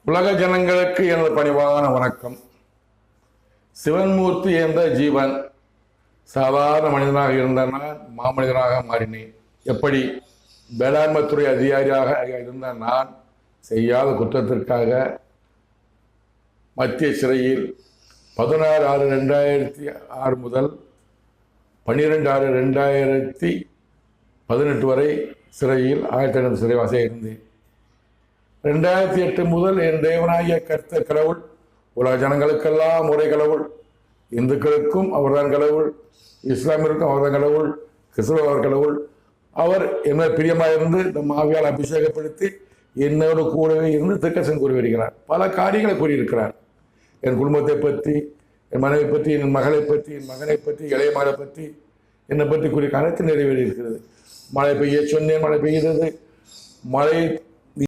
உலக ஜனங்களுக்கு எனது பணிவான வணக்கம். சிவன்மூர்த்தி என்ற ஜீவன் சாதாரண மனிதனாக இருந்த நான் மாமனிதனாக மாறினேன். எப்படி? வேளாண்மைத்துறை அதிகாரியாக இருந்த நான் செய்யாத குற்றத்திற்காக மத்திய சிறையில் 16/6/2006 முதல் 12/6/2018 வரை சிறையில் 1500 சிறைவாசியாக இருந்தேன். 2008 முதல் என் தேவனாகிய கர்த்தர் கடவுள், உலக ஜனங்களுக்கெல்லாம் ஒரே கடவுள், இந்துக்களுக்கும் அவர்தான் கடவுள், இஸ்லாமியருக்கும் அவர்தான் கடவுள், கிறிஸ்தவர் கடவுள். அவர் என்ன பிரியமாக இருந்து நம் ஆவியால் அபிஷேகப்படுத்தி என்னோடு கூடவே இருந்து திருக்கசன் கூறி வருகிறார். பல காரியங்களை கூறியிருக்கிறார். என் குடும்பத்தை பற்றி, என் மனைவி பற்றி, என் மகளை பற்றி, என் மகனை பற்றி, இளைய மகளை பற்றி, என்னை பற்றி கூறிய அனைத்து நிறைவேறியிருக்கிறது. மழை பெய்ய சொன்னேன், மழை பெய்கிறது. மழை